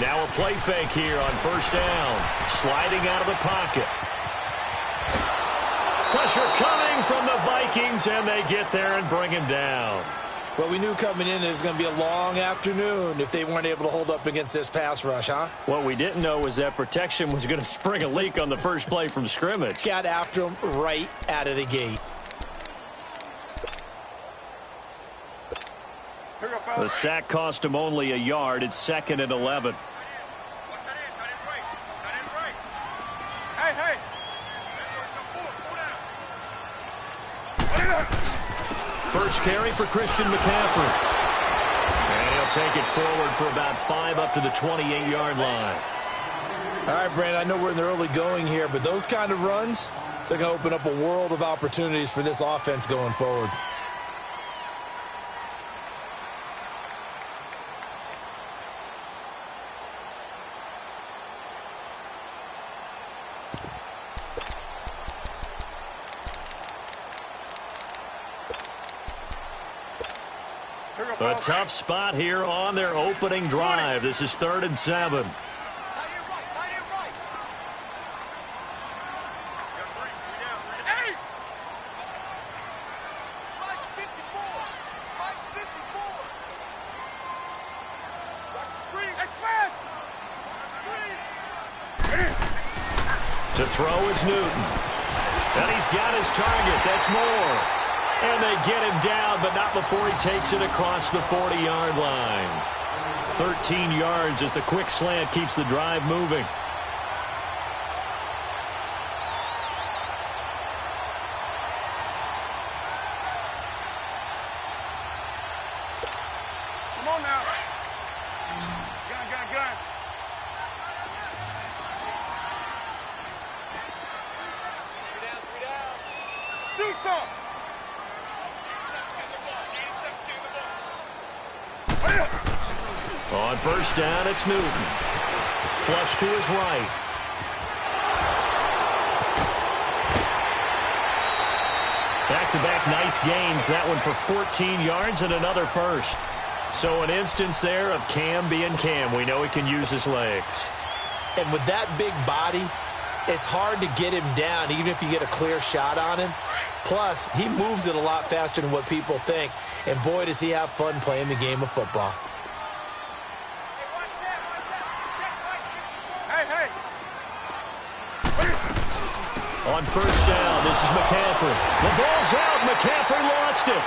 Now a play fake here on first down. Sliding out of the pocket. Pressure coming from the Vikings, and they get there and bring him down. Well, we knew coming in it was going to be a long afternoon if they weren't able to hold up against this pass rush, huh? What we didn't know was that protection was going to spring a leak on the first play from scrimmage. Got after him right out of the gate. The sack cost him only a yard. It's 2nd and 11. First carry for Christian McCaffrey. And he'll take it forward for about 5 up to the 28-yard line. All right, Brandon, I know we're in the early going here, but those kind of runs, they're going to open up a world of opportunities for this offense going forward. A tough spot here on their opening drive. This is 3rd and 7. To throw is Newton. And he's got his target. That's Moore. And they get him down, but not before he takes it across the 40-yard line. 13 yards as the quick slant keeps the drive moving. Come on now. Gun. Three down. Do something. On first down, it's Newton. Flush to his right. Back-to-back nice gains. That one for 14 yards and another first. So an instance there of Cam being Cam. We know he can use his legs. And with that big body, it's hard to get him down, even if you get a clear shot on him. Plus, he moves it a lot faster than what people think. And boy, does he have fun playing the game of football. On first down, this is McCaffrey. The ball's out. McCaffrey lost it.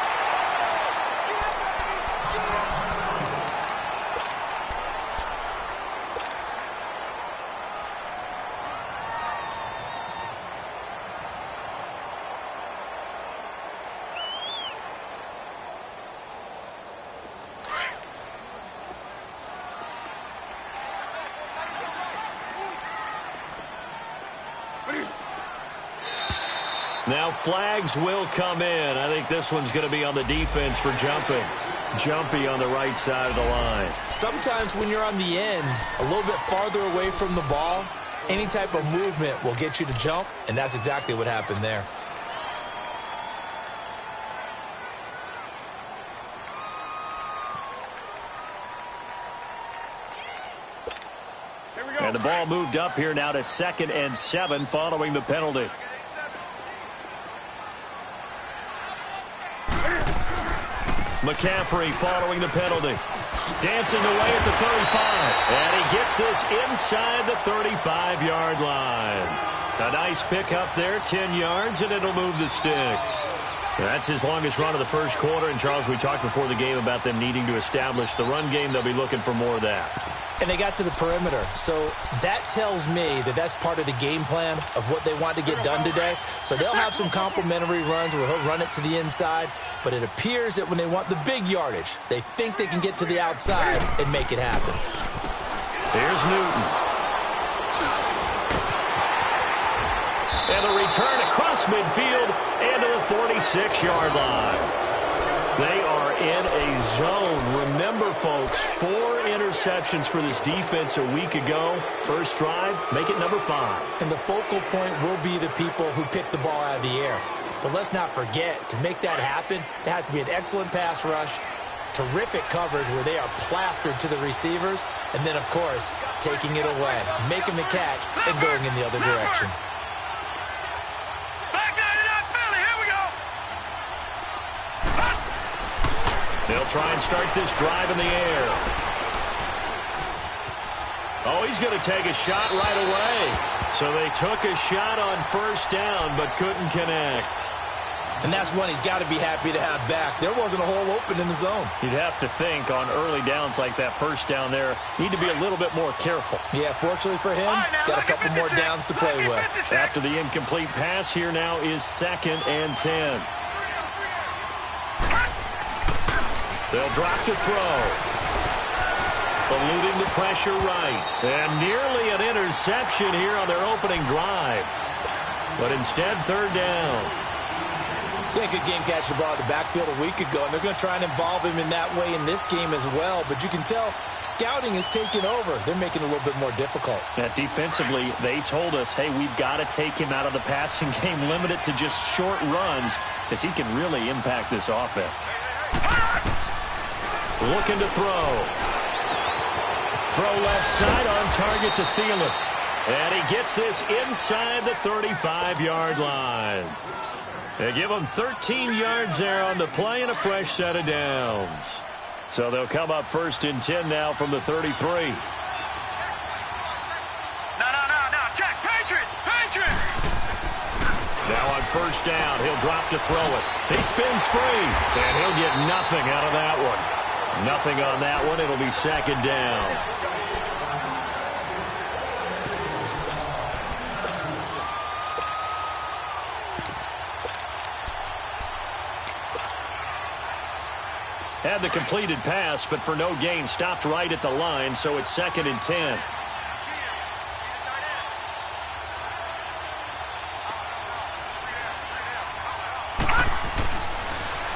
Now flags will come in. I think this one's going to be on the defense for jumping. Jumpy on the right side of the line. Sometimes when you're on the end, a little bit farther away from the ball, any type of movement will get you to jump, and that's exactly what happened there. And the ball moved up here now to 2nd and 7 following the penalty. McCaffrey following the penalty. Dancing away at the 35. And he gets this inside the 35-yard line. A nice pickup there, 10 yards, and it'll move the sticks. That's his longest run of the first quarter. And, Charles, we talked before the game about them needing to establish the run game. They'll be looking for more of that. And they got to the perimeter. So that tells me that that's part of the game plan of what they want to get done today. So they'll have some complementary runs where he'll run it to the inside. But it appears that when they want the big yardage, they think they can get to the outside and make it happen. Here's Newton. And the return across midfield and to the 46-yard line. They are in a zone. Remember, folks, 4 interceptions for this defense a week ago. First drive, make it number 5. And the focal point will be the people who pick the ball out of the air. But let's not forget, to make that happen, it has to be an excellent pass rush terrific coverage where they are plastered to the receivers, and then, of course, taking it away, making the catch, and going in the other direction. They'll try and start this drive in the air. Oh, he's going to take a shot right away. So they took a shot on first down, but couldn't connect. And that's one he's got to be happy to have back. There wasn't a hole open in the zone. You'd have to think on early downs like that first down there, need to be a little bit more careful. Yeah, fortunately for him, got a couple more downs to play with. After the incomplete pass, here now is 2nd and 10. They'll drop to throw. Eluding the pressure right. And nearly an interception here on their opening drive. But instead, 3rd down. Yeah, good game catching the ball in the backfield a week ago, and they're going to try and involve him in that way in this game as well. But you can tell scouting is taking over. They're making it a little bit more difficult. Yeah, defensively, they told us, hey, we've got to take him out of the passing game, limit it to just short runs, because he can really impact this offense. Looking to throw. Throw left side on target to Thielen. And he gets this inside the 35-yard line. They give him 13 yards there on the play and a fresh set of downs. So they'll come up 1st and 10 now from the 33. No. Check. Patriot. Now on 1st down, he'll drop to throw it. He spins free, and he'll get nothing out of that one. Nothing on that one. It'll be 2nd down. Had the completed pass, but for no gain, stopped right at the line, so it's 2nd and 10.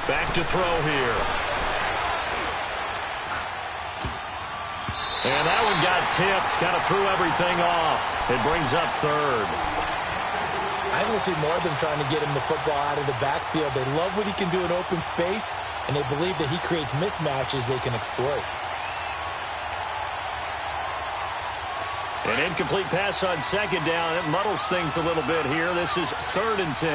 Back to throw here. And that one got tipped, kind of threw everything off. It brings up 3rd. I will see more of them trying to get him the football out of the backfield. They love what he can do in open space, and they believe that he creates mismatches they can exploit. An incomplete pass on 2nd down. It muddles things a little bit here. This is 3rd and 10.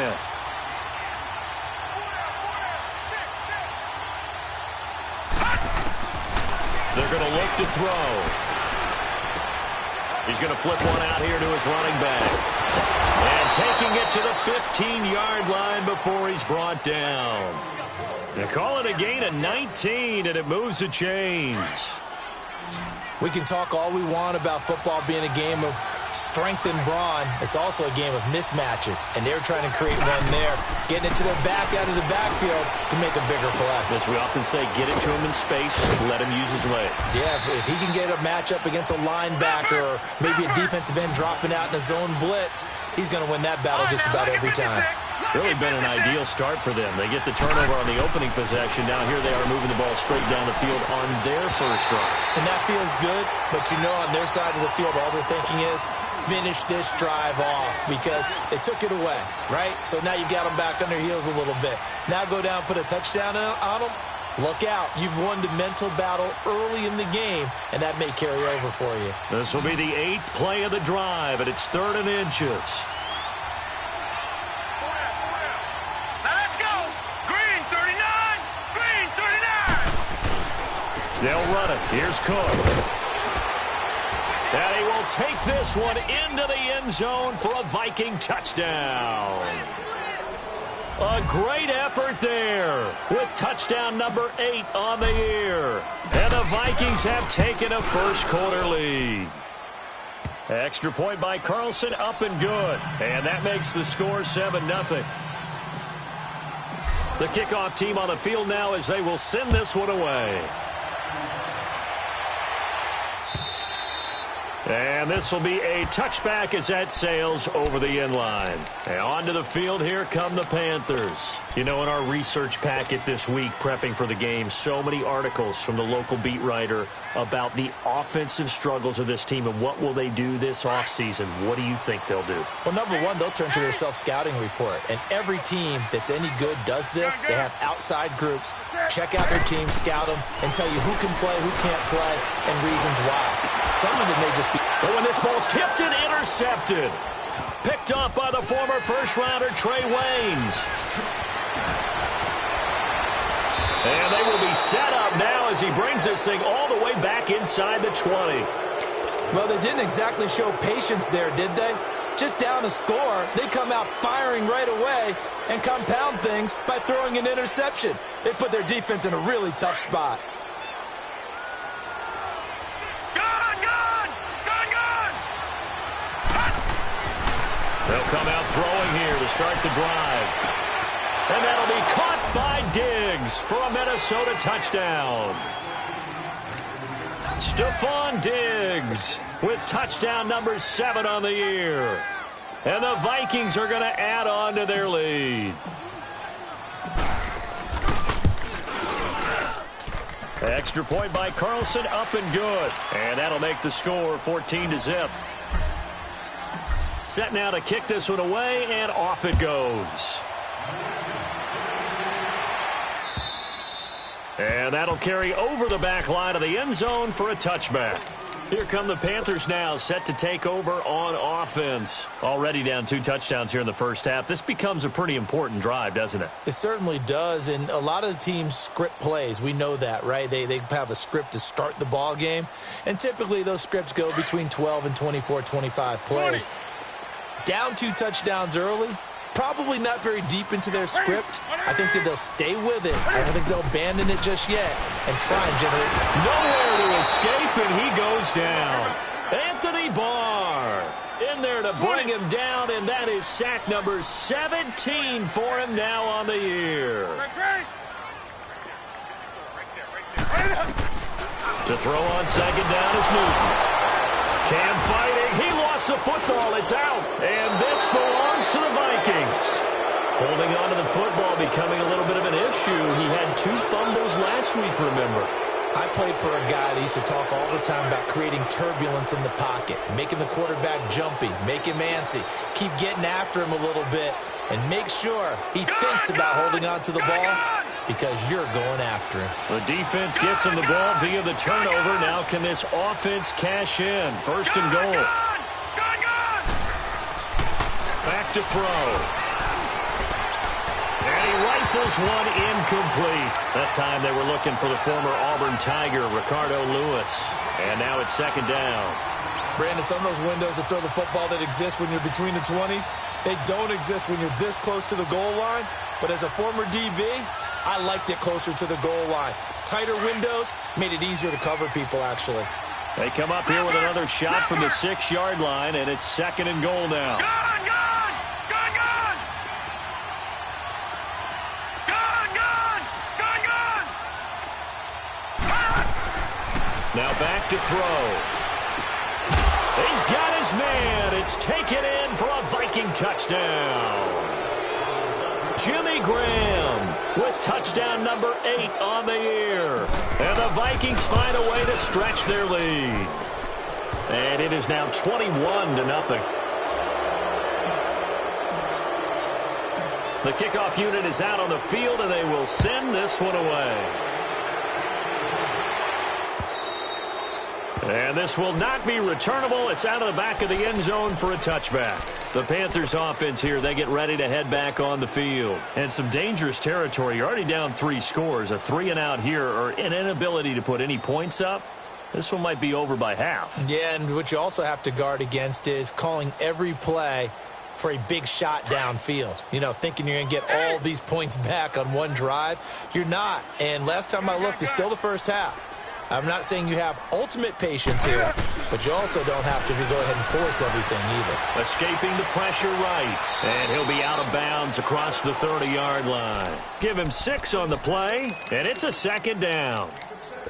They're going to look to throw. He's going to flip one out here to his running back. And taking it to the 15-yard line before he's brought down. They call it a gain of 19, and it moves the chains. We can talk all we want about football being a game of strength and brawn. It's also a game of mismatches, and they're trying to create one there, getting it to their back out of the backfield to make a bigger play. As we often say, get it to him in space, let him use his leg. Yeah, if he can get a matchup against a linebacker or maybe a defensive end dropping out in a zone blitz, he's going to win that battle just about every time. Really been an ideal start for them. They get the turnover on the opening possession. Now here they are moving the ball straight down the field on their first drive. And that feels good, but you know on their side of the field all they're thinking is finish this drive off because they took it away, right? So now you've got them back on their heels a little bit. Now go down, put a touchdown on them. Look out. You've won the mental battle early in the game, and that may carry over for you. This will be the 8th play of the drive, and it's 3rd and inches. They'll run it. Here's Cook. And he will take this one into the end zone for a Viking touchdown. A great effort there with touchdown number 8 on the year. And the Vikings have taken a first-quarter lead. Extra point by Carlson, up and good. And that makes the score 7-0. The kickoff team on the field now as they will send this one away. And this will be a touchback as that sails over the end line. And onto the field, here come the Panthers. You know, in our research packet this week, prepping for the game, so many articles from the local beat writer about the offensive struggles of this team and what will they do this offseason. What do you think they'll do? Well, number one, they'll turn to their self-scouting report. And every team that's any good does this. They have outside groups. Check out their team, scout them, and tell you who can play, who can't play, and reasons why. Some of it may just be... But when this ball's tipped and intercepted. Picked up by the former first-rounder Trey Waynes. And they will be set up now as he brings this thing all the way back inside the 20. Well, they didn't exactly show patience there, did they? Just down a score, they come out firing right away and compound things by throwing an interception. They put their defense in a really tough spot. They'll come out throwing here to start the drive. And that'll be caught by Diggs for a Minnesota touchdown. Stephon Diggs with touchdown number 7 on the year. And the Vikings are going to add on to their lead. Extra point by Carlson, up and good. And that'll make the score 14-0. Set now to kick this one away, and off it goes. And that'll carry over the back line of the end zone for a touchback. Here come the Panthers now, set to take over on offense. Already down 2 touchdowns here in the first half. This becomes a pretty important drive, doesn't it? It certainly does, and a lot of the teams script plays. We know that, right? They have a script to start the ball game, and typically those scripts go between 12 and 24, 25 plays. Down 2 touchdowns early, probably not very deep into their script. I think that they'll stay with it. I don't think they'll abandon it just yet and try and generate some. Nowhere to escape, and he goes down. Anthony Barr in there to bring him down, and that is sack number 17 for him now on the year. To throw on second down is Newton. Cam fighting. He lost the football. It's out. And this belongs to the Vikings. Holding on to the football becoming a little bit of an issue. He had 2 fumbles last week, remember. I played for a guy that used to talk all the time about creating turbulence in the pocket, making the quarterback jumpy, make him antsy, keep getting after him a little bit, and make sure he thinks about holding on to the ball because you're going after him. The defense gets him the ball via the turnover. Now can this offense cash in? First and goal. Back to throw. And he rifles one incomplete. That time they were looking for the former Auburn Tiger, Ricardo Lewis. And now it's second down. Brandon, some of those windows that throw the football that exist when you're between the 20s, they don't exist when you're this close to the goal line. But as a former DB, I liked it closer to the goal line. Tighter windows made it easier to cover people, actually. They come up here with another shot from the 6-yard line, and it's second and goal now. Now back to throw. He's got his man. It's taken in for a Viking touchdown. Jimmy Graham with touchdown number 8 on the year. And the Vikings find a way to stretch their lead. And it is now 21-0. The kickoff unit is out on the field, and they will send this one away. And this will not be returnable. It's out of the back of the end zone for a touchback. The Panthers offense here, they get ready to head back on the field. And some dangerous territory. You're already down 3 scores. A 3-and-out here, or an inability to put any points up. This one might be over by half. Yeah, and what you also have to guard against is calling every play for a big shot downfield. You know, thinking you're going to get all these points back on one drive. You're not. And last time I looked, it's still the first half. I'm not saying you have ultimate patience here, but you also don't have to go ahead and force everything either. Escaping the pressure right, and he'll be out of bounds across the 30-yard line. Give him 6 on the play, and it's a second down.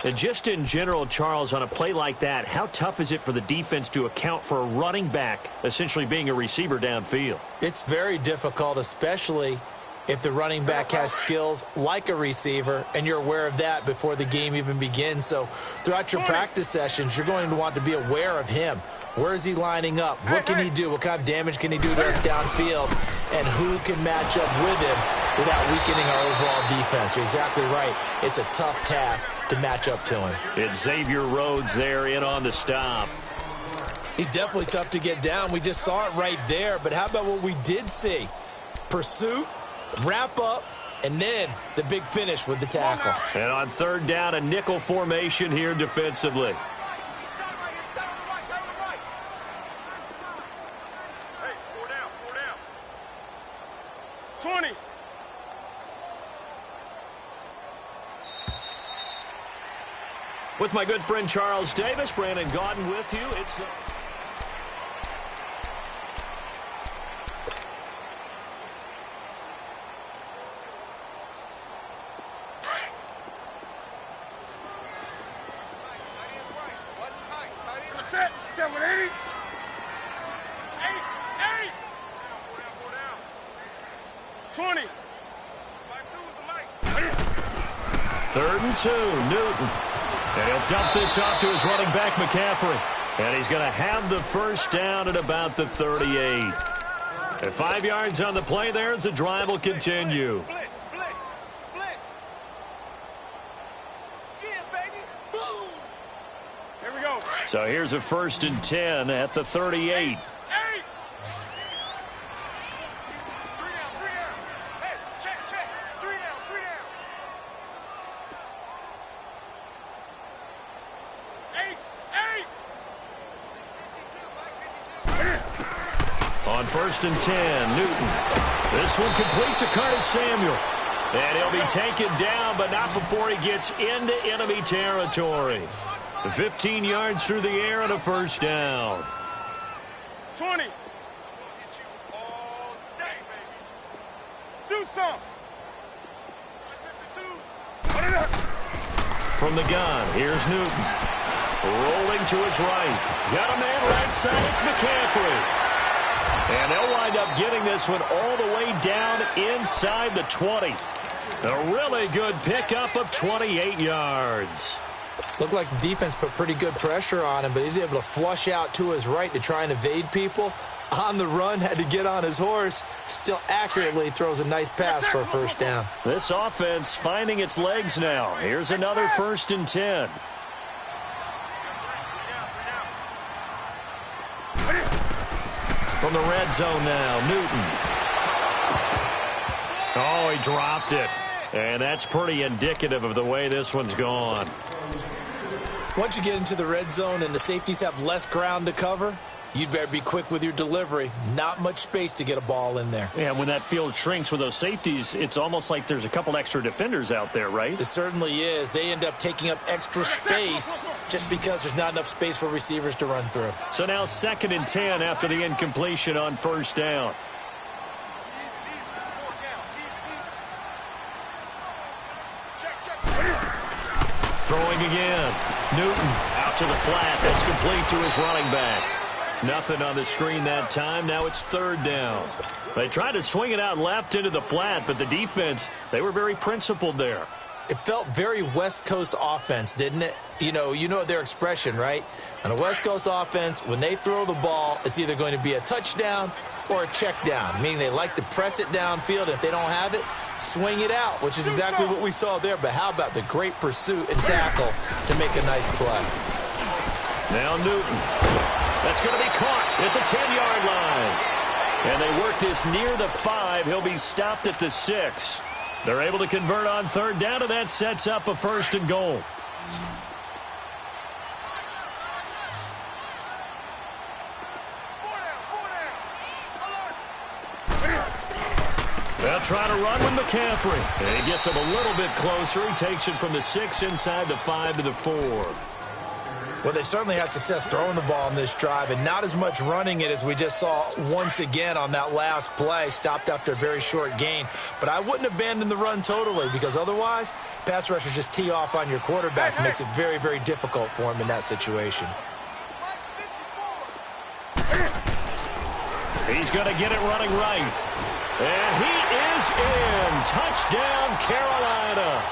And just in general, Charles, on a play like that, how tough is it for the defense to account for a running back essentially being a receiver downfield? It's very difficult, especially if the running back has skills like a receiver, and you're aware of that before the game even begins. So throughout your practice sessions, you're going to want to be aware of him. Where is he lining up? What can he do? What kind of damage can he do to us downfield? And who can match up with him without weakening our overall defense? You're exactly right. It's a tough task to match up to him. It's Xavier Rhodes there in on the stop. He's definitely tough to get down. We just saw it right there. But how about what we did see? Pursuit, wrap up, and then the big finish with the tackle. And on third down, a nickel formation here defensively. 20. With my good friend Charles Davis, Brandon Gaudin with you. It's Set. 780. 20. 3rd and 2, Newton. And he'll dump this off to his running back, McCaffrey. And he's going to have the first down at about the 38. At 5 yards on the play there as the drive will continue. Blitz. Yeah, baby. Boom. Here we go. So here's a 1st and 10 at the 38. On 1st and 10, Newton. This one complete to Curtis Samuel. And he'll be taken down, but not before he gets into enemy territory. 15 yards through the air and a first down. 20. Do some. From the gun, here's Newton. Rolling to his right. Got a man right side, it's McCaffrey. And they'll wind up getting this one all the way down inside the 20. A really good pickup of 28 yards. Looked like the defense put pretty good pressure on him, but he's able to flush out to his right to try and evade people. On the run, had to get on his horse. Still accurately throws a nice pass for a first down. This offense finding its legs now. Here's another 1st and 10. From the red zone now, Newton. Oh, he dropped it. And that's pretty indicative of the way this one's gone. Once you get into the red zone and the safeties have less ground to cover, you'd better be quick with your delivery. Not much space to get a ball in there. Yeah, when that field shrinks with those safeties, it's almost like there's a couple extra defenders out there, right? It certainly is. They end up taking up extra space just because there's not enough space for receivers to run through. So now 2nd and 10 after the incompletion on first down. Throwing again. Newton out to the flat. That's complete to his running back. Nothing on the screen that time. Now it's 3rd down. They tried to swing it out left into the flat, but the defense, they were very principled there. It felt very West Coast offense, didn't it? You know their expression, right? On a West Coast offense, when they throw the ball, it's either going to be a touchdown or a check down, meaning they like to press it downfield. If they don't have it, swing it out, which is exactly what we saw there. But how about the great pursuit and tackle to make a nice play? Now Newton. That's going to be caught at the 10-yard line. And they work this near the 5. He'll be stopped at the 6. They're able to convert on 3rd down, and that sets up a 1st and goal. They'll try to run with McCaffrey. And he gets him a little bit closer. He takes it from the 6 inside the 5 to the 4. Well, they certainly had success throwing the ball in this drive and not as much running it as we just saw once again on that last play. Stopped after a very short gain. But I wouldn't abandon the run totally because otherwise, pass rushers just tee off on your quarterback. Makes it very, very difficult for him in that situation. He's going to get it running right. And he is in. Touchdown, Carolina.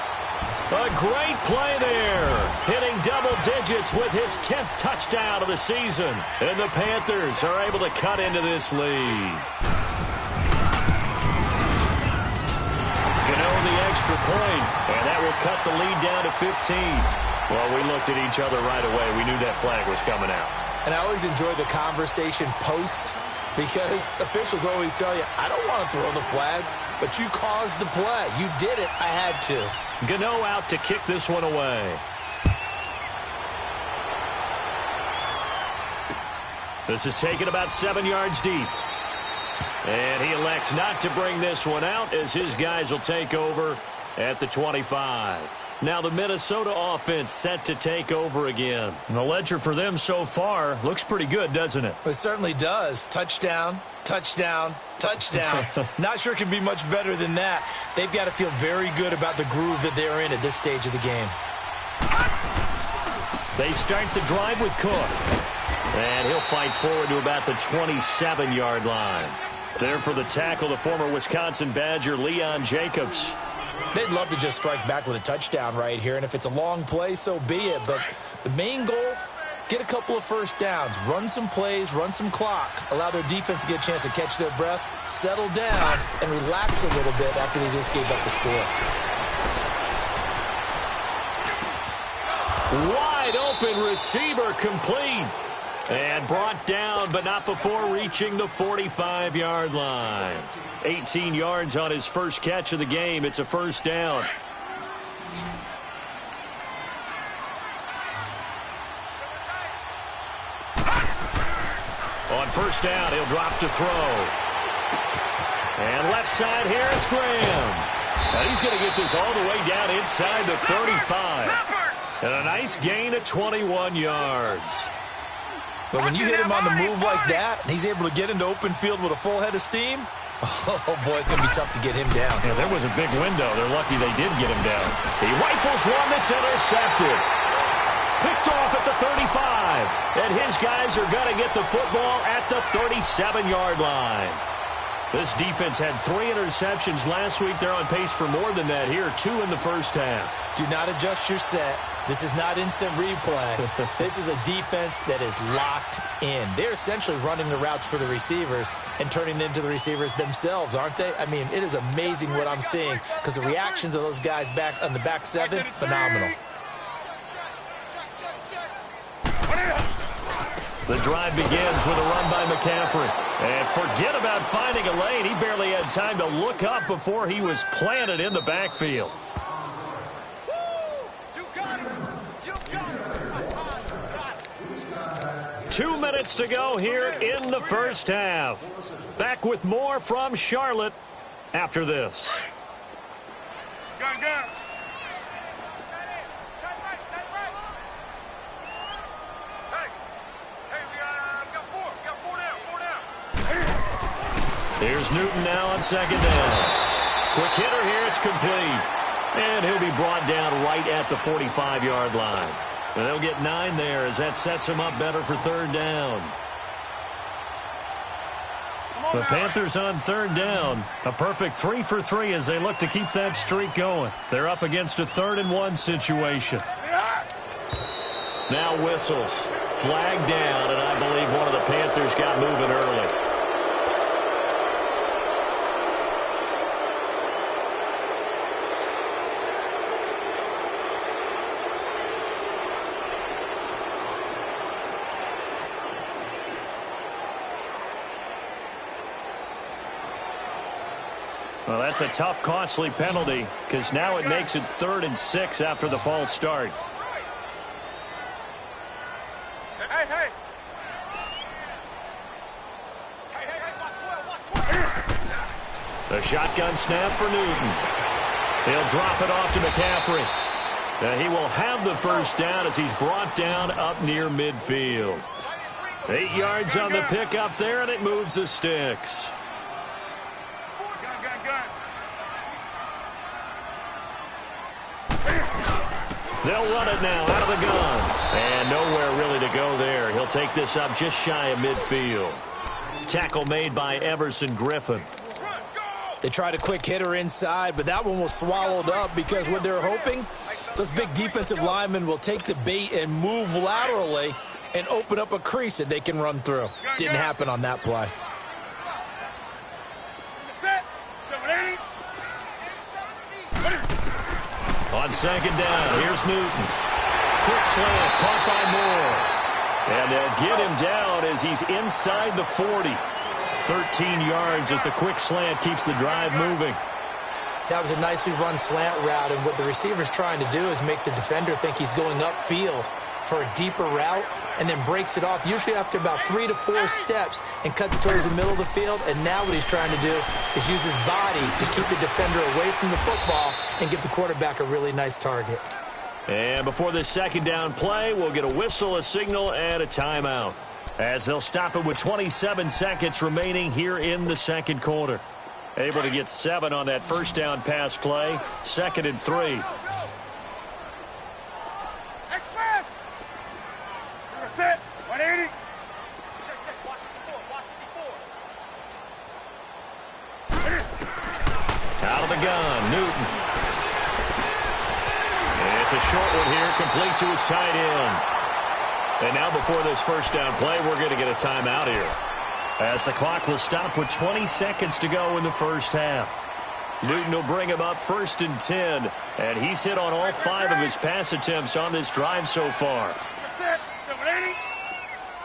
A great play there. Hitting double digits with his 10th touchdown of the season. And the Panthers are able to cut into this lead. Gano the extra point, and that will cut the lead down to 15. Well, we looked at each other right away. We knew that flag was coming out. And I always enjoy the conversation post because officials always tell you, I don't want to throw the flag, but you caused the play. You did it. I had to. Gano out to kick this one away. This is taken about 7 yards deep. And he elects not to bring this one out as his guys will take over at the 25. Now the Minnesota offense set to take over again. And the ledger for them so far looks pretty good, doesn't it? It certainly does. Touchdown, touchdown, touchdown. Not sure it can be much better than that. They've got to feel very good about the groove that they're in at this stage of the game. They start the drive with Cook. And he'll fight forward to about the 27-yard line. There for the tackle, the former Wisconsin Badger, Leon Jacobs. They'd love to just strike back with a touchdown right here, and if it's a long play, so be it. But the main goal, get a couple of first downs, run some plays, run some clock, allow their defense to get a chance to catch their breath, settle down, and relax a little bit after they just gave up the score. Wide open receiver complete. And brought down, but not before reaching the 45-yard line. 18 yards on his first catch of the game. It's a first down. On first down, he'll drop to throw. And left side here, it's Graham. And he's going to get this all the way down inside the 35. And a nice gain of 21 yards. But when you hit him on the move like that, and he's able to get into open field with a full head of steam, oh, boy, it's going to be tough to get him down. Yeah, there was a big window. They're lucky they did get him down. He rifles one that's intercepted. Picked off at the 35. And his guys are going to get the football at the 37-yard line. This defense had 3 interceptions last week. They're on pace for more than that here. 2 in the first half. Do not adjust your set. This is not instant replay. This is a defense that is locked in. They're essentially running the routes for the receivers and turning into the receivers themselves, aren't they? I mean, it is amazing what I'm seeing because the reactions of those guys back on the back 7, phenomenal. The drive begins with a run by McCaffrey. And forget about finding a lane. He barely had time to look up before he was planted in the backfield. 2 minutes to go here in the first half. Back with more from Charlotte after this. Gun, gun. Here's Newton now on second down. Quick hitter here, it's complete. And he'll be brought down right at the 45-yard line. And they'll get 9 there as that sets him up better for third down. The Panthers on third down. A perfect 3 for 3 as they look to keep that streak going. They're up against a 3rd and 1 situation. Now whistles. Flag down, and I believe one of the Panthers got moving early. Well, that's a tough, costly penalty because now it makes it 3rd and 6 after the false start. Hey, hey. The shotgun snap for Newton. He'll drop it off to McCaffrey. He will have the first down as he's brought down up near midfield. 8 yards on the pickup there, and it moves the sticks. They'll run it now out of the gun. And nowhere really to go there. He'll take this up just shy of midfield. Tackle made by Everson Griffin. They tried a quick hitter inside, but that one was swallowed up because what they're hoping, those big defensive linemen will take the bait and move laterally and open up a crease that they can run through. Didn't happen on that play. On second down, here's Newton. Quick slant, caught by Moore. And they'll get him down as he's inside the 40. 13 yards as the quick slant keeps the drive moving. That was a nicely run slant route, and what the receiver's trying to do is make the defender think he's going upfield for a deeper route and then breaks it off, usually after about 3 to 4 steps, and cuts towards the middle of the field. And now what he's trying to do is use his body to keep the defender away from the football and give the quarterback a really nice target. And before this second down play, we'll get a whistle, a signal, and a timeout, as they'll stop it with 27 seconds remaining here in the second quarter. Able to get 7 on that first down pass play. 2nd and 3. Express! Set. 180. Out of the gun, Newton. And it's a short one here, complete to his tight end. And now before this first down play, we're going to get a timeout here, as the clock will stop with 20 seconds to go in the first half. Newton will bring him up 1st and 10, and he's hit on all 5 of his pass attempts on this drive so far. Set. 180.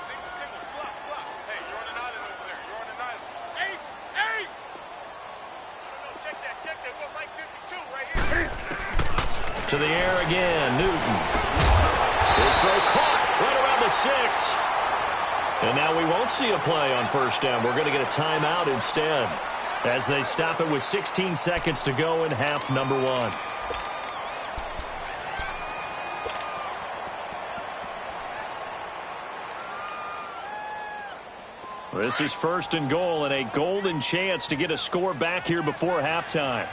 Single, slop. Hey, you're on an island over there. You're on an island. Hey! No, check that. We're right 52 right here. To the air again, Newton. His throw caught right around the 6. And now we won't see a play on first down. We're going to get a timeout instead, as they stop it with 16 seconds to go in half number 1. This is 1st and goal, and a golden chance to get a score back here before halftime.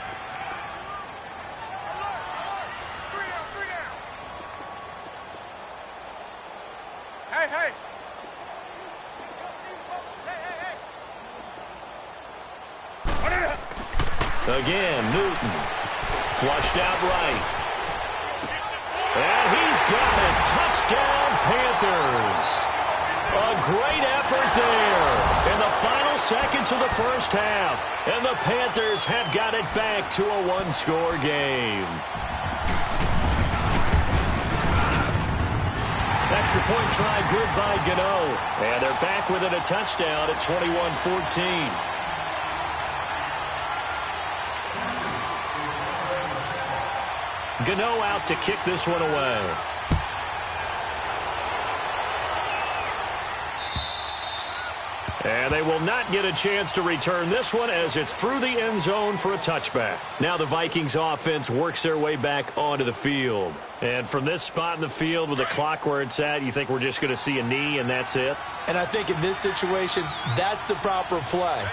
Hey. Again, Newton. Flushed out right. And he's got it. Touchdown, Panthers. A great effort there in the final seconds of the first half. And the Panthers have got it back to a 1-score game. Extra point try good by Gano. And they're back within a touchdown at 21-14. Gano out to kick this one away. And they will not get a chance to return this one, as it's through the end zone for a touchback. Now the Vikings offense works their way back onto the field. And from this spot in the field with the clock where it's at, you think we're just going to see a knee and that's it? And I think in this situation, that's the proper play.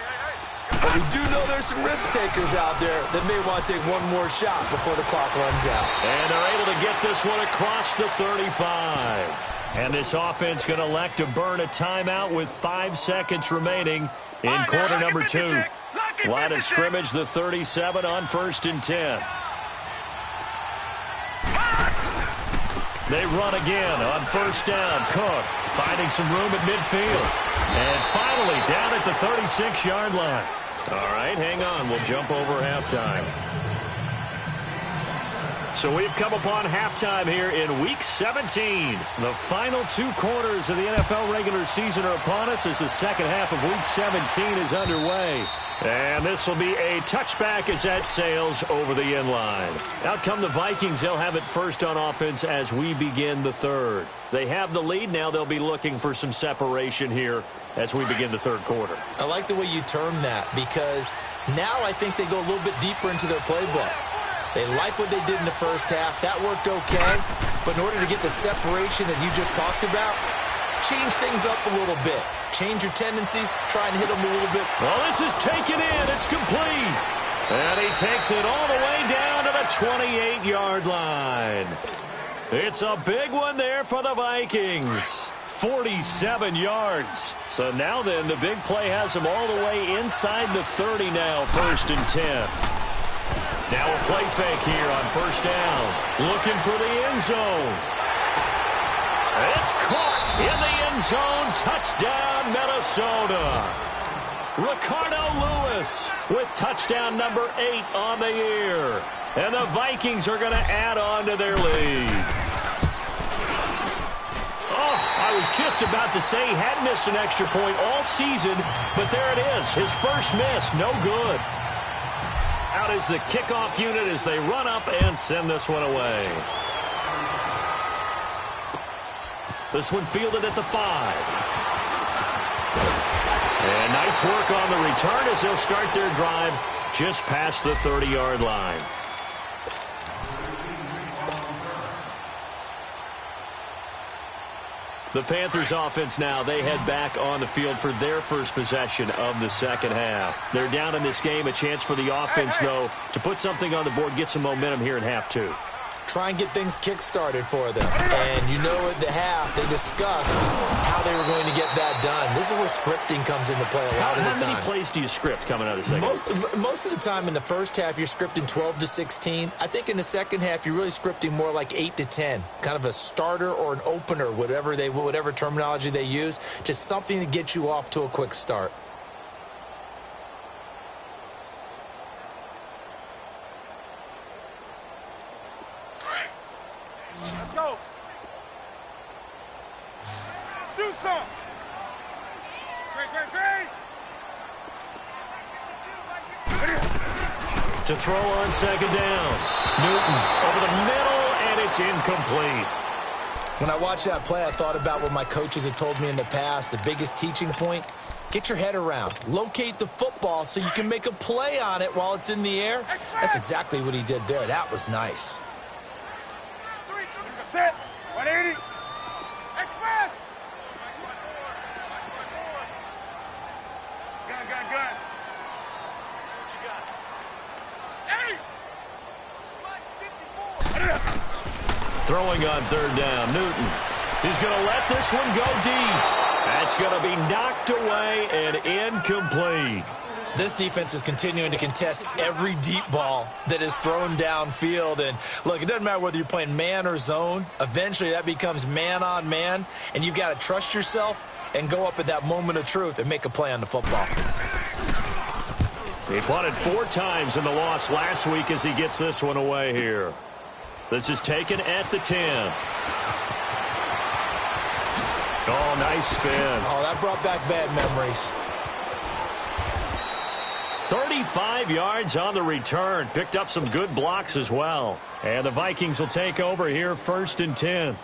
But we do know there's some risk takers out there that may want to take one more shot before the clock runs out. And they're able to get this one across the 35. And this offense going to elect to burn a timeout with 5 seconds remaining in quarter number 2. Line of scrimmage, the 37 on 1st and 10. They run again on first down. Cook finding some room at midfield. And finally down at the 36-yard line. All right, hang on. We'll jump over halftime. So we've come upon halftime here in Week 17. The final 2 quarters of the NFL regular season are upon us as the second half of Week 17 is underway. And this will be a touchback as that sails over the end line. Out come the Vikings. They'll have it first on offense as we begin the third. They have the lead. Now they'll be looking for some separation here as we begin the third quarter. I like the way you term that, because now I think they go a little bit deeper into their playbook. They like what they did in the first half. That worked okay. But in order to get the separation that you just talked about, change things up a little bit. Change your tendencies. Try and hit them a little bit. Well, this is taken in. It's complete. And he takes it all the way down to the 28-yard line. It's a big one there for the Vikings. 47 yards. So now then, the big play has them all the way inside the 30 now, 1st and 10. Now a play fake here on 1st down. Looking for the end zone. It's caught in the end zone. Touchdown, Minnesota. Ricardo Lewis with touchdown number 8 on the year. And the Vikings are going to add on to their lead. Oh, I was just about to say he hadn't missed an extra point all season, but there it is. His first miss, no good. Out is the kickoff unit as they run up and send this one away. This one fielded at the 5. And nice work on the return as they'll start their drive just past the 30-yard line. The Panthers offense now, they head back on the field for their first possession of the second half. They're down in this game. A chance for the offense, though, to put something on the board, get some momentum here in half 2. Try and get things kick-started for them. And you know at the half, they discussed how they were going to get that done. This is where scripting comes into play a lot of the time. How many plays do you script coming out of the second half? Most of the time in the first half, you're scripting 12 to 16. I think in the second half, you're really scripting more like 8 to 10. Kind of a starter or an opener, whatever terminology they use. Just something to get you off to a quick start. Let's go. Do something. Great. To throw on second down. Newton over the middle, and it's incomplete. When I watched that play, I thought about what my coaches had told me in the past. The biggest teaching point, get your head around. Locate the football so you can make a play on it while it's in the air. That's exactly what he did there. That was nice. Set. 180. Express. Gun. Hey. Throwing on third down, Newton. He's going to let this one go deep. That's going to be knocked away and incomplete. This defense is continuing to contest every deep ball that is thrown downfield. And, look, it doesn't matter whether you're playing man or zone. Eventually, that becomes man-on-man, and you've got to trust yourself and go up at that moment of truth and make a play on the football. He punted 4 times in the loss last week as he gets this one away here. This is taken at the 10. Oh, nice spin. Oh, that brought back bad memories. 35 yards on the return. Picked up some good blocks as well. And the Vikings will take over here 1st and 10.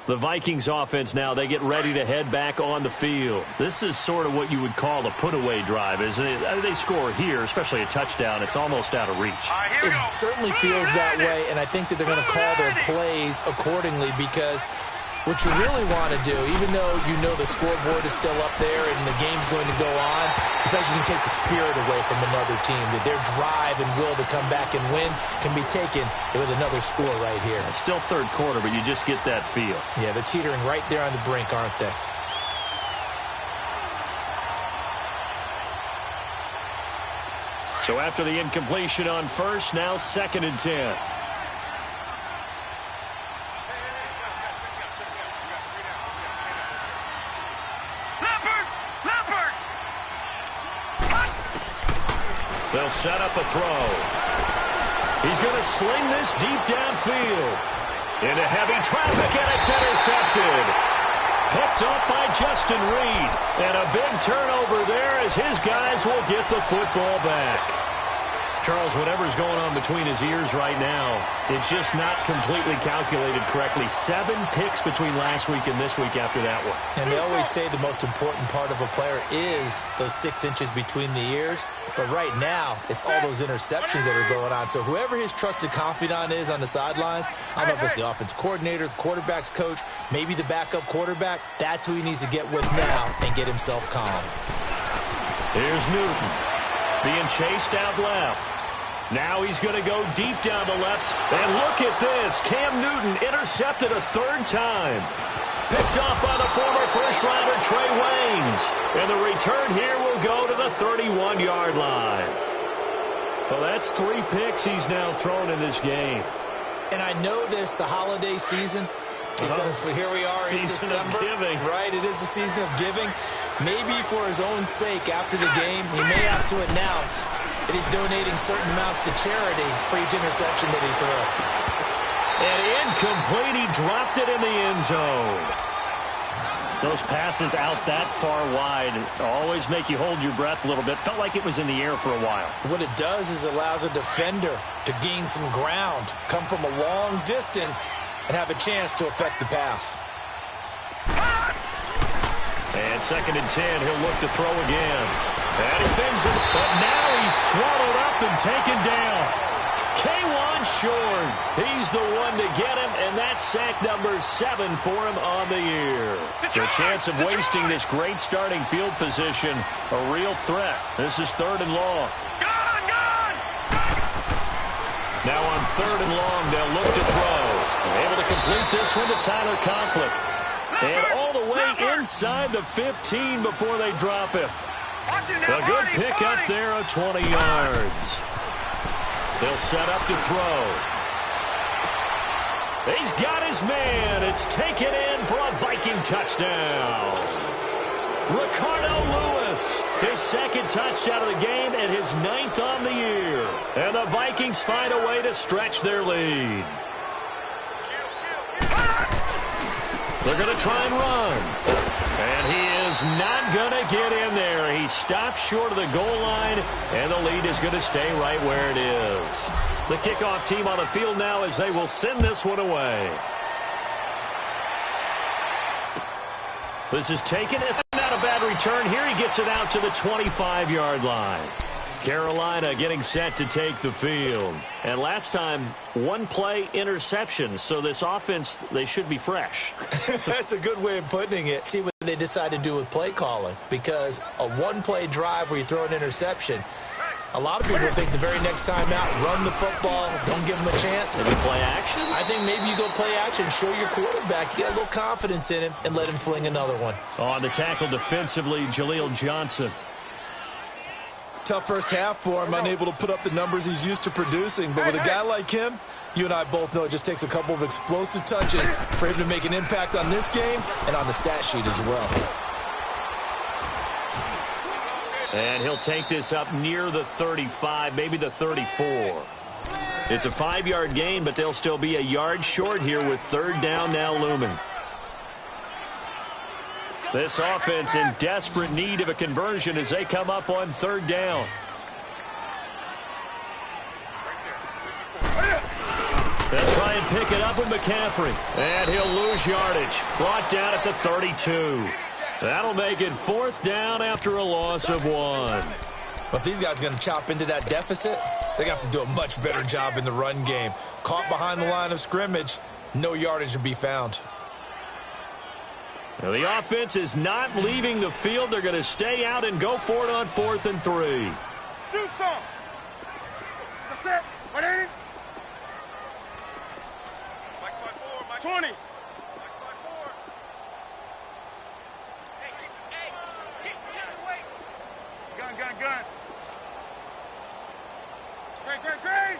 The Vikings offense now, they get ready to head back on the field. This is sort of what you would call a put-away drive, isn't it? They score here, especially a touchdown. It's almost out of reach. It certainly feels that way, and I think that they're going to call their plays accordingly because what you really want to do, even though you know the scoreboard is still up there and the game's going to go on, I think you can take the spirit away from another team, that their drive and will to come back and win can be taken with another score right here. It's still third quarter, but you just get that feel. Yeah, they're teetering right there on the brink, aren't they? So after the incompletion on first, now 2nd and 10. They'll set up a throw. He's going to sling this deep downfield. Into heavy traffic, and it's intercepted. Picked up by Justin Reed. And a big turnover there as his guys will get the football back. Charles, whatever's going on between his ears right now, it's just not completely calculated correctly. 7 picks between last week and this week after that one. And they always say the most important part of a player is those 6 inches between the ears. But right now, it's all those interceptions that are going on. So whoever his trusted confidant is on the sidelines, I don't know if it's the offense coordinator, the quarterback's coach, maybe the backup quarterback, that's who he needs to get with now and get himself calm. Here's Newton being chased out left. Now he's going to go deep down the left. And look at this. Cam Newton intercepted a 3rd time. Picked off by the former first-rounder Trey Waynes. And the return here will go to the 31-yard line. Well, that's 3 picks he's now thrown in this game. And I know this, the holiday season, because here we are in December. Giving. Right, it is the season of giving. Maybe for his own sake after the game, he may have to announce that he's donating certain amounts to charity for each interception that he threw. And incomplete, he dropped it in the end zone. Those passes out that far wide always make you hold your breath a little bit. Felt like it was in the air for a while. What it does is it allows a defender to gain some ground, come from a long distance, and have a chance to affect the pass. And 2nd and 10, he'll look to throw again. And he fins it, but now he's swallowed up and taken down. K1 Short, he's the one to get him, and that's sack number 7 for him on the year. The chance of wasting this great starting field position, a real threat. This is 3rd and long. Now on 3rd and long, they'll look to throw. Able to complete this one to Tyler Conklin. And all the way inside the 15 before they drop him. A good pick up there of 20 yards. They'll set up to throw. He's got his man. It's taken in for a Viking touchdown. Ricardo Lewis, his 2nd touchdown of the game and his 9th on the year. And the Vikings find a way to stretch their lead. They're going to try and run. And he is not going to get in there. He stops short of the goal line, and the lead is going to stay right where it is. The kickoff team on the field now as they will send this one away. This is taken. Not a bad return here. He gets it out to the 25-yard line. Carolina getting set to take the field. And last time, 1 play interception. So this offense, they should be fresh. That's a good way of putting it. See what they decide to do with play calling. Because a 1-play drive where you throw an interception, a lot of people think the very next time out, run the football, don't give them a chance. Maybe play action? I think maybe you go play action, show your quarterback, you got a little confidence in him, and let him fling another one. On the tackle defensively, Jaleel Johnson. Tough first half for him, unable to put up the numbers he's used to producing. But with a guy like him, you and I both know it just takes a couple of explosive touches for him to make an impact on this game and on the stat sheet as well. And he'll take this up near the 35, maybe the 34. It's a 5-yard gain, but they'll still be a yard short here with 3rd down now looming. This offense in desperate need of a conversion as they come up on 3rd down. They'll try and pick it up with McCaffrey. And he'll lose yardage. Brought down at the 32. That'll make it 4th down after a loss of 1. Well, if these guys are going to chop into that deficit, they got to do a much better job in the run game. Caught behind the line of scrimmage, no yardage to be found. Now the offense is not leaving the field. They're going to stay out and go for it on 4th and 3. Do some. That's it. 180. Mike 4, Mike 20. Mike 4. Hey, get the way. Gun. Great.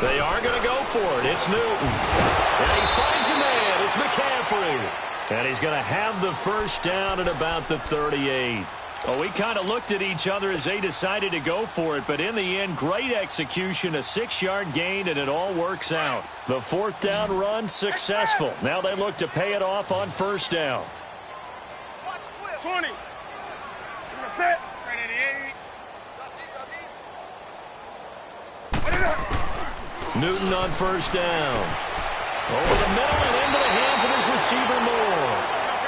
They are going to go for it. It's Newton. And he finds a man. It's McCaffrey. And he's going to have the 1st down at about the 38. Well, we kind of looked at each other as they decided to go for it. But in the end, great execution, a 6-yard gain, and it all works out. The 4th down run successful. Now they look to pay it off on 1st down. 20. Set. 88. Newton on first down. Over the middle and into the hands of his receiver Moore.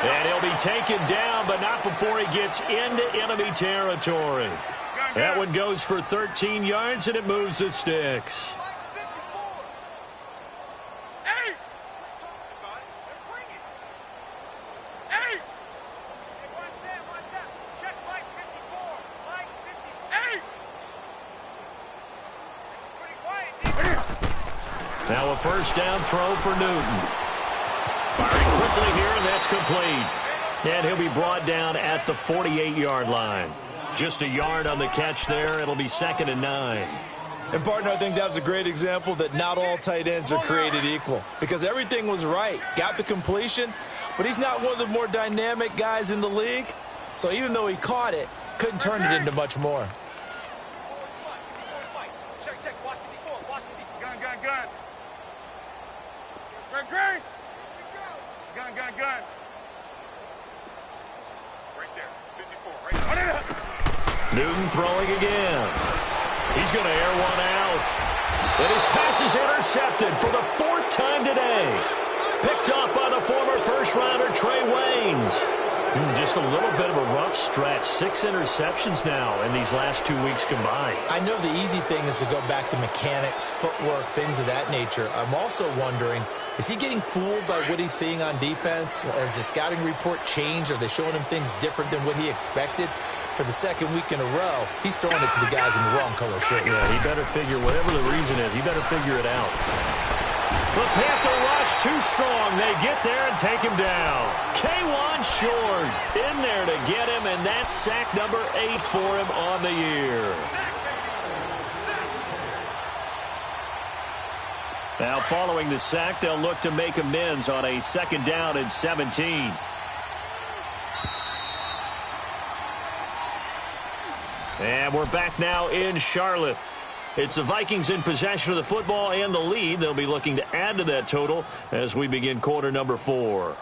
And he'll be taken down, but not before he gets into enemy territory. That one goes for 13 yards, and it moves the sticks. Now a first down throw for Newton. Firing quickly here, and that's complete. And he'll be brought down at the 48-yard line. Just a yard on the catch there. It'll be 2nd and 9. And, partner, I think that was a great example that not all tight ends are created equal. Because everything was right. Got the completion, but he's not one of the more dynamic guys in the league. So even though he caught it, couldn't turn it into much more. Gun. Right there, 54, right there. Newton throwing again. He's going to air one out. And his pass is intercepted for the 4th time today. Picked off by the former first-rounder Trey Waynes. Just a little bit of a rough stretch. 6 interceptions now in these last 2 weeks combined. I know the easy thing is to go back to mechanics, footwork, things of that nature. I'm also wondering, is he getting fooled by what he's seeing on defense? Has the scouting report changed? Are they showing him things different than what he expected? For the 2nd week in a row, he's throwing it to the guys in the wrong color shirts. Yeah, he better figure, whatever the reason is, he better figure it out. The Panther rush too strong. They get there and take him down. K1 short in there to get him, and that's sack number 8 for him on the year. Now, following the sack, they'll look to make amends on a 2nd down and 17. And we're back now in Charlotte. It's the Vikings in possession of the football and the lead. They'll be looking to add to that total as we begin quarter number 4.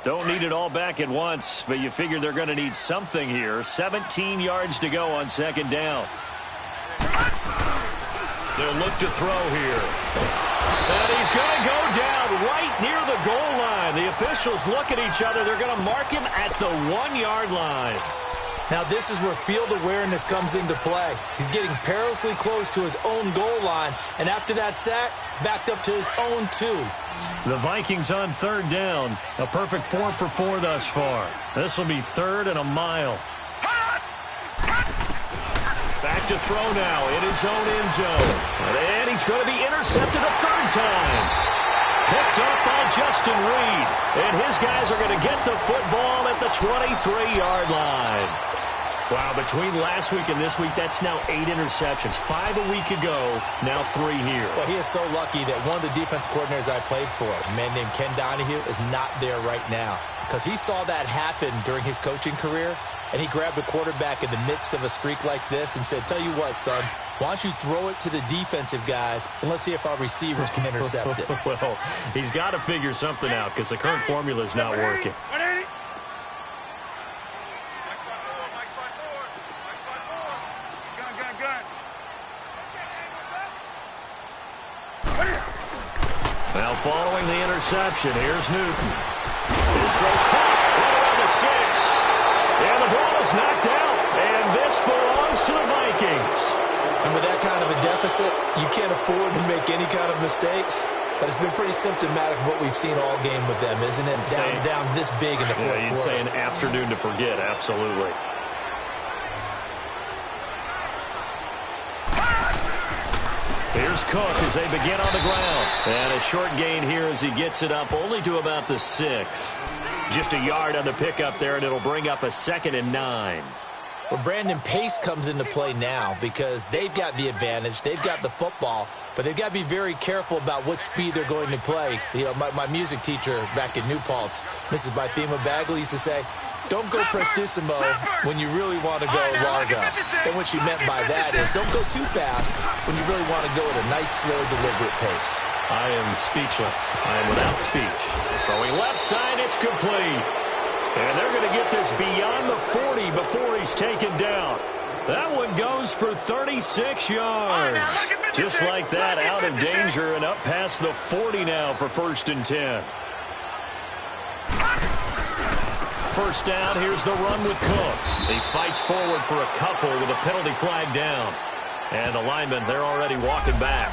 Don't need it all back at once, but you figure they're going to need something here. 17 yards to go on 2nd down. They'll look to throw here. And he's going to go down right near the goal line. The officials look at each other. They're going to mark him at the 1-yard line. Now, this is where field awareness comes into play. He's getting perilously close to his own goal line, and after that sack, backed up to his own 2. The Vikings on 3rd down. A perfect 4 for 4 thus far. This will be 3rd and a mile. Back to throw now in his own end zone. And he's going to be intercepted a 3rd time. Picked up by Justin Reed. And his guys are going to get the football at the 23-yard line. Wow, between last week and this week, that's now 8 interceptions. 5 a week ago, now 3 here. Well, he is so lucky that one of the defense coordinators I played for, a man named Ken Donahue, is not there right now. Because he saw that happen during his coaching career, and he grabbed the quarterback in the midst of a streak like this and said, tell you what, son, why don't you throw it to the defensive guys, and let's see if our receivers can intercept it. Well, he's got to figure something out because the current formula is not working. Now following the interception, here's Newton. His throw caught right around the 6. And the ball is knocked out. And this belongs to the Vikings. And with that kind of a deficit, you can't afford to make any kind of mistakes. But it's been pretty symptomatic of what we've seen all game with them, isn't it? Down this big in the fourth quarter. You'd say an afternoon to forget, absolutely. Here's Cook as they begin on the ground. And a short gain here as he gets it up only to about the 6. Just a yard on the pickup there, and it'll bring up a 2nd and 9. Well, Brandon, pace comes into play now because they've got the advantage. They've got the football, but they've got to be very careful about what speed they're going to play. You know, my music teacher back in New Paltz, Mrs. Bythema Bagley, used to say, don't go prestissimo when you really want to go largo. And what she meant by that is don't go too fast when you really want to go at a nice, slow, deliberate pace. I am speechless. I am without speech. Throwing left side, it's complete. And they're going to get this beyond the 40 before he's taken down. That one goes for 36 yards. Just like that, out of danger and up past the 40 now for 1st and 10. First down, here's the run with Cook. He fights forward for a couple with a penalty flag down. And the linemen, they're already walking back.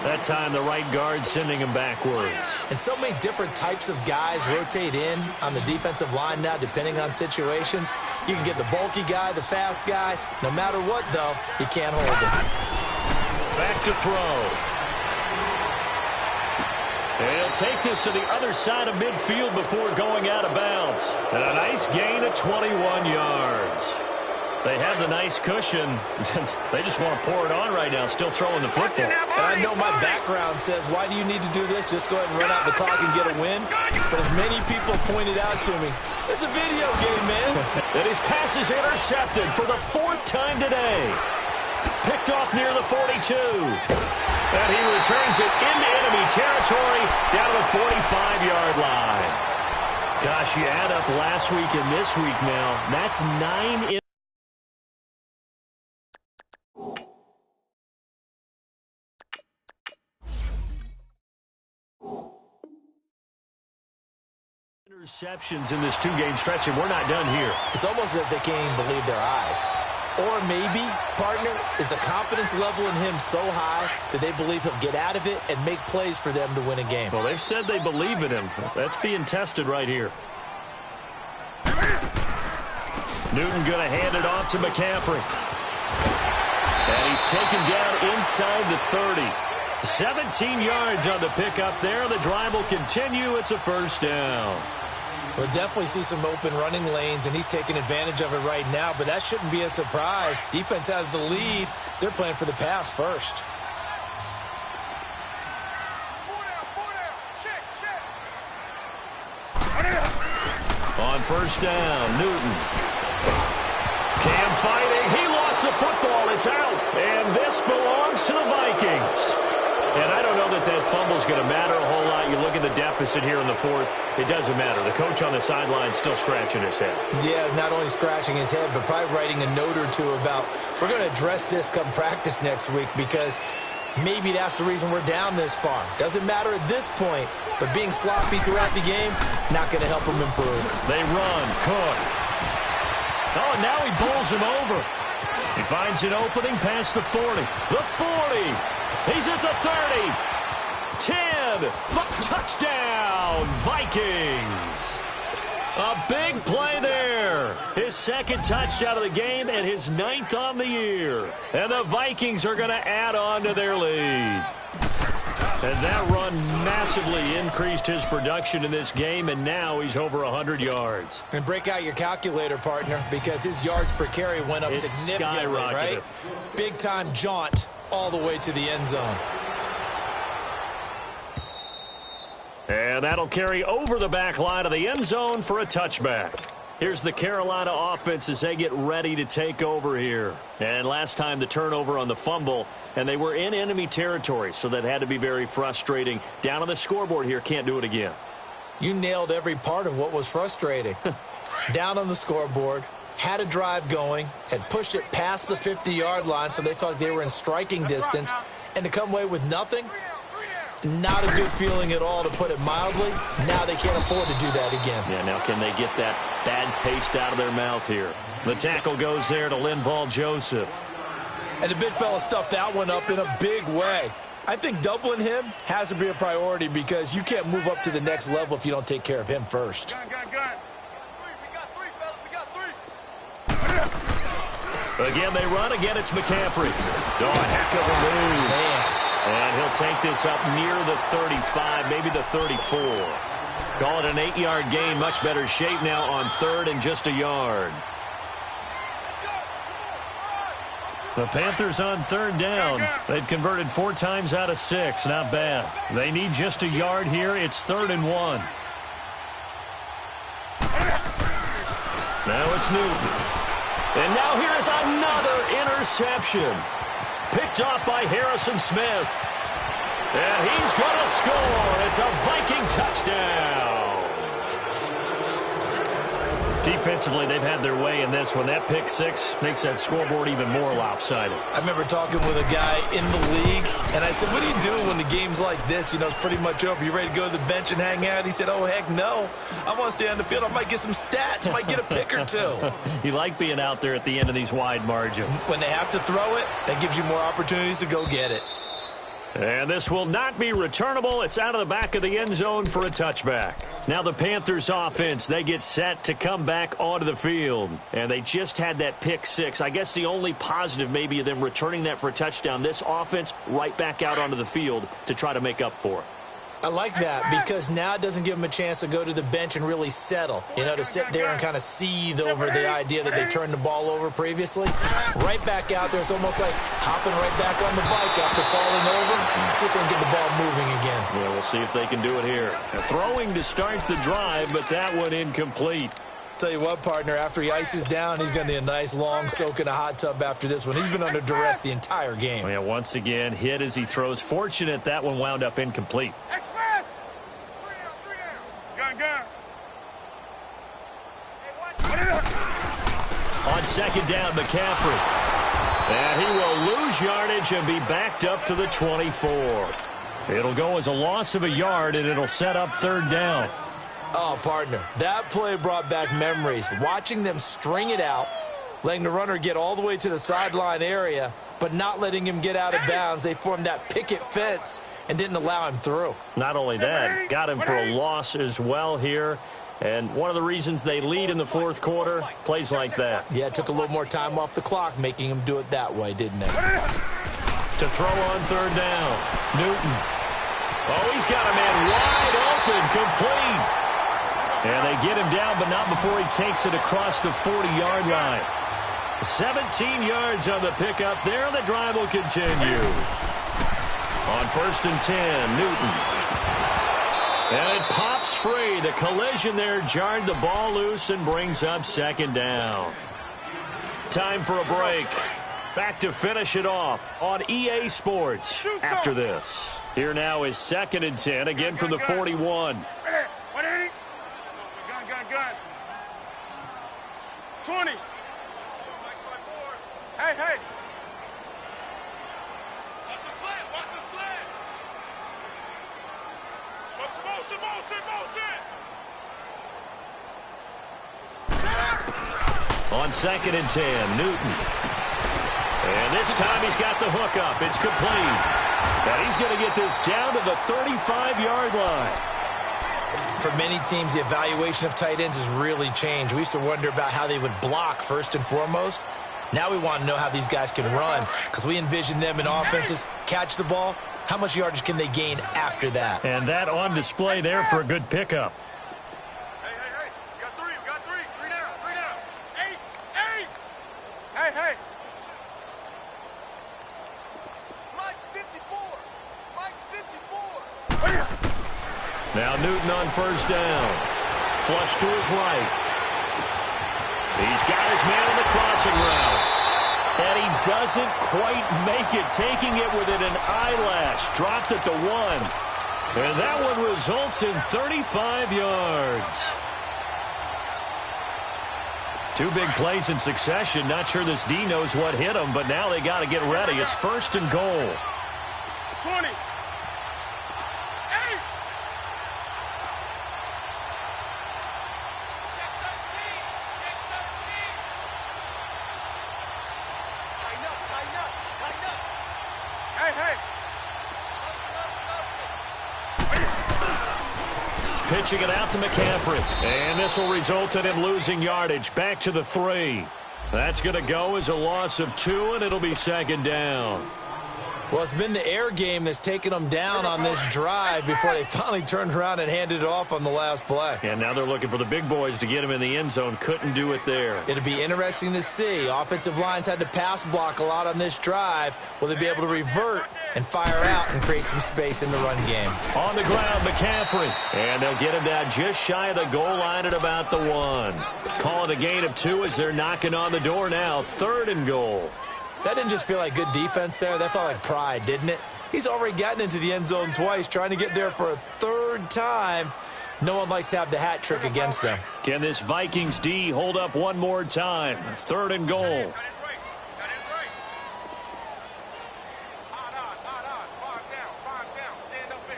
That time, the right guard sending him backwards. And so many different types of guys rotate in on the defensive line now, depending on situations. You can get the bulky guy, the fast guy. No matter what, though, you can't hold him. Back to throw. And he'll take this to the other side of midfield before going out of bounds. And a nice gain of 21 yards. They have the nice cushion. They just want to pour it on right now, still throwing the football. And I know my background says, why do you need to do this? Just go ahead and run out the clock and get a win. But as many people pointed out to me, it's a video game, man. And his pass is intercepted for the 4th time today. Picked off near the 42. And he returns it into enemy territory down to the 45-yard line. Gosh, you add up last week and this week now. That's 9 interceptions in this 2-game stretch, and we're not done here. It's almost as if they can't even believe their eyes. Or maybe, partner, is the confidence level in him so high that they believe he'll get out of it and make plays for them to win a game. Well, they've said they believe in him. That's being tested right here. Newton going to hand it off to McCaffrey. And he's taken down inside the 30. 17 yards on the pickup there. The drive will continue. It's a 1st down. We'll definitely see some open running lanes, and he's taking advantage of it right now, but that shouldn't be a surprise. Defense has the lead. They're playing for the pass first. On 1st down, Newton. Cam fighting. He lost the football. It's out. And this belongs to the Vikings. And I don't know that that fumble's going to matter a whole lot. You look at the deficit here in the 4th. It doesn't matter. The coach on the sideline still scratching his head. Yeah, not only scratching his head, but probably writing a note or two about, we're going to address this come practice next week because maybe that's the reason we're down this far. Doesn't matter at this point, but being sloppy throughout the game, not going to help him improve. They run. Cook. Oh, and now he bowls him over. He finds an opening past the 40. The 40. He's at the 30. 10. Touchdown, Vikings. A big play there. His 2nd touchdown of the game and his 9th on the year. And the Vikings are going to add on to their lead. And that run massively increased his production in this game, and now he's over 100 yards. And break out your calculator, partner, because his yards per carry went up significantly, right? Big-time jaunt all the way to the end zone. And that'll carry over the back line of the end zone for a touchback. Here's the Carolina offense as they get ready to take over here. And last time the turnover on the fumble, and they were in enemy territory, so that had to be very frustrating. Down on the scoreboard here, can't do it again. You nailed every part of what was frustrating. Down on the scoreboard, had a drive going, had pushed it past the 50-yard line, so they felt like they were in striking distance, and to come away with nothing, not a good feeling at all, to put it mildly. Now they can't afford to do that again. Yeah, now can they get that bad taste out of their mouth here? The tackle goes there to Linval Joseph. And the big fella stuffed that one up in a big way. I think doubling him has to be a priority because you can't move up to the next level if you don't take care of him first. Again, they run. Again, it's McCaffrey. Oh, a heck of a move. Man. And he'll take this up near the 35, maybe the 34. Call it an 8-yard gain. Much better shape now on 3rd and just a yard. The Panthers on 3rd down. They've converted 4 times out of 6. Not bad. They need just a yard here. It's 3rd and 1. Now it's Newton. And now here is another interception. Picked off by Harrison Smith. And he's going to score. It's a Viking touchdown. Defensively, they've had their way in this one. That pick six makes that scoreboard even more lopsided. I remember talking with a guy in the league, and I said, what do you do when the game's like this? You know, it's pretty much over. You ready to go to the bench and hang out? He said, oh, heck no. I want to stay on the field. I might get some stats. I might get a pick or two. You like being out there at the end of these wide margins. When they have to throw it, that gives you more opportunities to go get it. And this will not be returnable. It's out of the back of the end zone for a touchback. Now the Panthers offense, they get set to come back onto the field. And they just had that pick six. I guess the only positive maybe of them returning that for a touchdown. This offense right back out onto the field to try to make up for it. I like that because now it doesn't give them a chance to go to the bench and really settle. You know, to sit there and kind of seethe over the idea that they turned the ball over previously. Right back out there. It's almost like hopping right back on the bike after falling over. See if they can get the ball moving again. Yeah, we'll see if they can do it here. Throwing to start the drive, but that one incomplete. Tell you what, partner, after he ices down, he's going to need a nice long soak in a hot tub after this one. He's been under duress the entire game. Well, yeah, once again, hit as he throws. Fortunate that one wound up incomplete. On second down, McCaffrey. And he will lose yardage and be backed up to the 24. It'll go as a loss of a yard, and it'll set up third down. Oh, partner, that play brought back memories. Watching them string it out, letting the runner get all the way to the sideline area, but not letting him get out of bounds. They formed that picket fence and didn't allow him through. Not only that, got him for a loss as well here. And one of the reasons they lead in the fourth quarter, plays like that. Yeah, it took a little more time off the clock, making him do it that way, didn't it? To throw on third down, Newton. Oh, he's got a man wide open, complete. And they get him down, but not before he takes it across the 40-yard line. 17 yards on the pickup there. The drive will continue. On 1st and 10, Newton. And it pops free. The collision there jarred the ball loose and brings up second down. Time for a break. Back to finish it off on EA Sports after this. Here now is 2nd and 10, again from the 41. Gun. 20. Hey. Watch the slant. Motion. On 2nd and 10, Newton. And this time he's got the hook up. It's complete. And he's going to get this down to the 35-yard line. For many teams, the evaluation of tight ends has really changed. We used to wonder about how they would block first and foremost. Now we want to know how these guys can run because we envision them in offenses catch the ball. How much yardage can they gain after that? And that on display there for a good pickup. Hey. We got three. Three down. Eight. Hey. Mike's 54. Now Newton on 1st down. Flush to his right. He's got his man on the crossing route. And he doesn't quite make it, taking it within an eyelash. Dropped at the 1. And that one results in 35 yards. Two big plays in succession. Not sure this D knows what hit him, but now they got to get ready. It's 1st and goal. 20. Pitching it out to McCaffrey. And this will result in him losing yardage. Back to the 3. That's going to go as a loss of 2, and it'll be 2nd down. Well, it's been the air game that's taken them down on this drive before they finally turned around and handed it off on the last play. And now they're looking for the big boys to get him in the end zone. Couldn't do it there. It'll be interesting to see. Offensive lines had to pass block a lot on this drive. Will they be able to revert and fire out and create some space in the run game? On the ground, McCaffrey. And they'll get him down just shy of the goal line at about the 1. Calling a gain of 2 as they're knocking on the door now. 3rd and goal. That didn't just feel like good defense there. That felt like pride, didn't it? He's already gotten into the end zone twice, trying to get there for a 3rd time. No one likes to have the hat trick against them. Can this Vikings D hold up one more time? 3rd and goal. That is right. That is right. Hot on, hot on. Five down. Stand up in.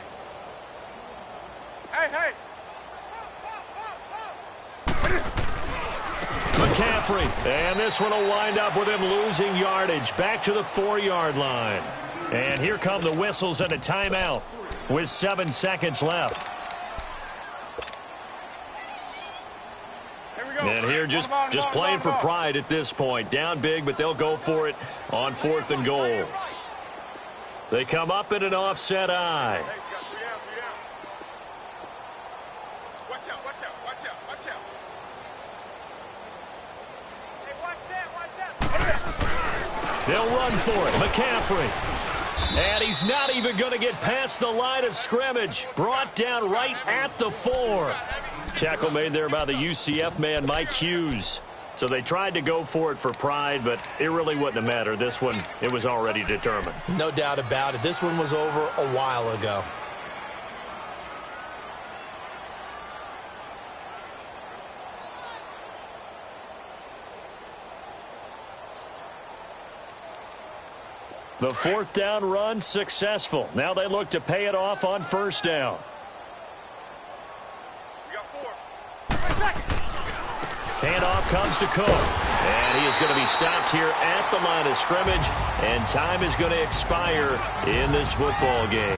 Hey. McCaffrey, and this one will wind up with him losing yardage back to the 4-yard line. And here come the whistles and a timeout with 7 seconds left. And here just playing for pride at this point. Down big, but they'll go for it on 4th and goal. They come up in an offset eye. Hey, you got 3 down. Watch out. Hey, watch that. They'll run for it. McCaffrey. And he's not even going to get past the line of scrimmage. Brought down right at the 4. Tackle made there by the UCF man, Mike Hughes. So they tried to go for it for pride, but it really wouldn't have mattered. This one, it was already determined. No doubt about it. This one was over a while ago. The 4th down run successful. Now they look to pay it off on 1st down. We got 4. Handoff comes to Cook. And he is going to be stopped here at the line of scrimmage. And time is going to expire in this football game.